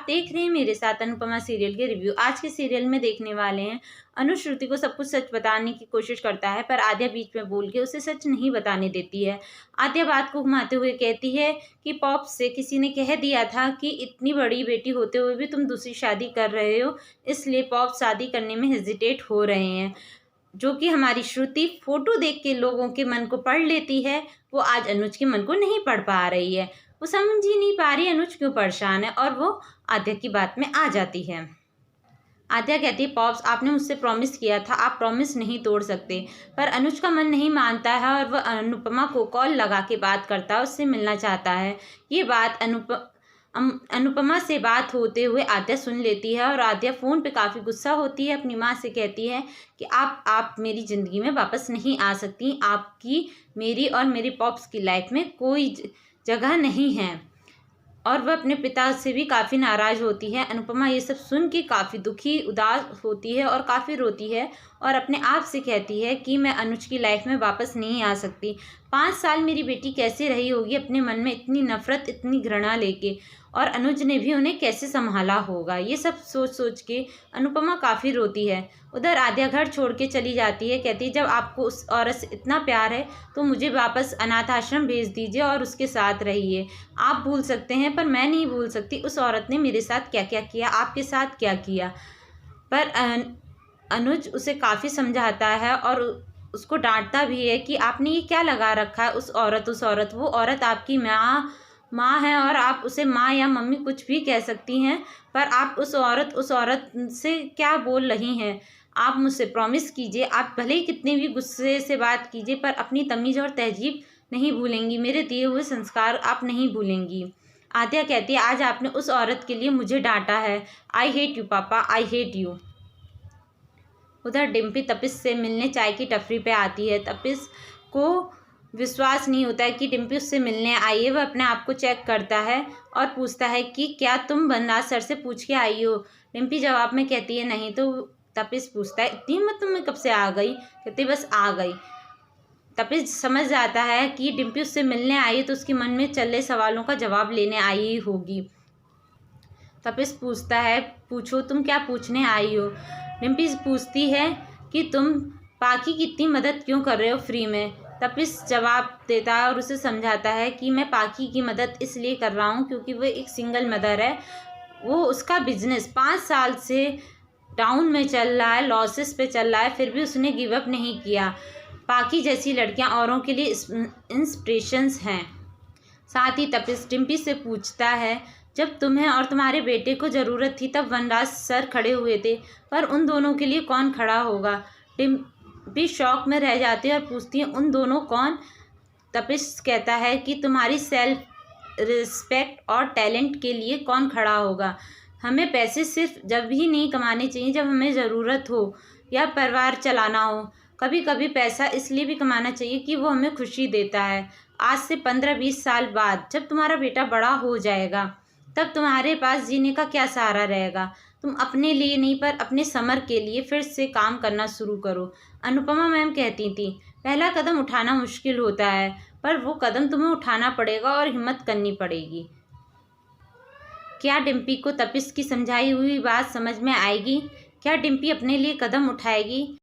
देख रहे हैं मेरे साथ अनुपमा सीरियल के रिव्यू। आज के सीरियल में देखने वाले हैं, अनुज श्रुति को सब कुछ सच बताने की कोशिश करता है, पर आद्या बीच में बोल के उसे सच नहीं बताने देती है। आद्या बात को घुमाते हुए कहती है कि पॉप से किसी ने कह दिया था कि इतनी बड़ी बेटी होते हुए भी तुम दूसरी शादी कर रहे हो, इसलिए पॉप शादी करने में हेजिटेट हो रहे हैं। जो कि हमारी श्रुति फोटो देख के लोगों के मन को पढ़ लेती है, वो आज अनुज के मन को नहीं पढ़ पा रही है। वो समझ ही नहीं पा रही अनुज क्यों परेशान है, और वो आद्या की बात में आ जाती है। आद्या कहती है, पॉप्स आपने मुझसे प्रॉमिस किया था, आप प्रॉमिस नहीं तोड़ सकते। पर अनुज का मन नहीं मानता है और वह अनुपमा को कॉल लगा के बात करता है, उससे मिलना चाहता है। ये बात अनुपमा से बात होते हुए आद्या सुन लेती है और आद्या फ़ोन पे काफ़ी गुस्सा होती है। अपनी माँ से कहती है कि आप मेरी ज़िंदगी में वापस नहीं आ सकती, आपकी मेरी और मेरे पॉप्स की लाइफ में कोई जगह नहीं है। और वह अपने पिता से भी काफ़ी नाराज़ होती है। अनुपमा ये सब सुन के काफ़ी दुखी उदास होती है और काफ़ी रोती है और अपने आप से कहती है कि मैं अनुज की लाइफ में वापस नहीं आ सकती। 5 साल मेरी बेटी कैसे रही होगी अपने मन में इतनी नफ़रत, इतनी घृणा लेके, और अनुज ने भी उन्हें कैसे संभाला होगा। ये सब सोच सोच के अनुपमा काफ़ी रोती है। उधर आद्या घर छोड़ के चली जाती है। कहती है, जब आपको उस औरत से इतना प्यार है तो मुझे वापस अनाथ आश्रम भेज दीजिए और उसके साथ रहिए। आप भूल सकते हैं पर मैं नहीं भूल सकती उस औरत ने मेरे साथ क्या क्या किया, आपके साथ क्या किया। पर अनुज उसे काफ़ी समझाता है और उसको डांटता भी है कि आपने ये क्या लगा रखा है उस औरत। वो औरत आपकी माँ है और आप उसे माँ या मम्मी कुछ भी कह सकती हैं, पर आप उस औरत से क्या बोल रही हैं। आप मुझसे प्रॉमिस कीजिए, आप भले ही कितने भी गुस्से से बात कीजिए पर अपनी तमीज़ और तहजीब नहीं भूलेंगी, मेरे दिए हुए संस्कार आप नहीं भूलेंगी। आद्या कहती है, आज आपने उस औरत के लिए मुझे डांटा है। आई हेट यू पापा, आई हेट यू। उधर डिम्पी तपिश से मिलने चाय की टपरी पे आती है। तपिश को विश्वास नहीं होता है कि डिम्पी उससे मिलने आई है। वह अपने आप को चेक करता है और पूछता है कि क्या तुम बनराज सर से पूछ के आई हो। डिम्पी जवाब में कहती है नहीं। तो तपिश पूछता है, इतनी हिम्मत तुम्हें कब से आ गई। कहती बस आ गई। तपिश समझ जाता है कि डिम्पी उससे मिलने आई है तो उसके मन में चल रहे सवालों का जवाब लेने आई होगी। तपिश पूछता है, पूछो तुम क्या पूछने आई हो। डिम्पी पूछती है कि तुम पाकी की इतनी मदद क्यों कर रहे हो फ्री में। तपिश जवाब देता है और उसे समझाता है कि मैं पाकी की मदद इसलिए कर रहा हूँ क्योंकि वो एक सिंगल मदर है। वो उसका बिजनेस 5 साल से डाउन में चल रहा है, लॉसेस पे चल रहा है, फिर भी उसने गिव अप नहीं किया। पाकी जैसी लड़कियाँ औरों के लिए इंस्पिरेशंस हैं। साथ ही तपिश डिम्पी से पूछता है, जब तुम्हें और तुम्हारे बेटे को ज़रूरत थी तब वनराज सर खड़े हुए थे, पर उन दोनों के लिए कौन खड़ा होगा। डिम्पी शॉक में रह जाती है और पूछती है, उन दोनों कौन। तपिश कहता है कि तुम्हारी सेल्फ रिस्पेक्ट और टैलेंट के लिए कौन खड़ा होगा। हमें पैसे सिर्फ जब ही नहीं कमाने चाहिए जब हमें ज़रूरत हो या परिवार चलाना हो। कभी कभी पैसा इसलिए भी कमाना चाहिए कि वो हमें खुशी देता है। आज से 15-20 साल बाद जब तुम्हारा बेटा बड़ा हो जाएगा तब तुम्हारे पास जीने का क्या सहारा रहेगा। तुम अपने लिए नहीं पर अपने समर के लिए फिर से काम करना शुरू करो। अनुपमा मैम कहती थी, पहला कदम उठाना मुश्किल होता है पर वो कदम तुम्हें उठाना पड़ेगा और हिम्मत करनी पड़ेगी। क्या डिम्पी को तपिश की समझाई हुई बात समझ में आएगी? क्या डिम्पी अपने लिए कदम उठाएगी?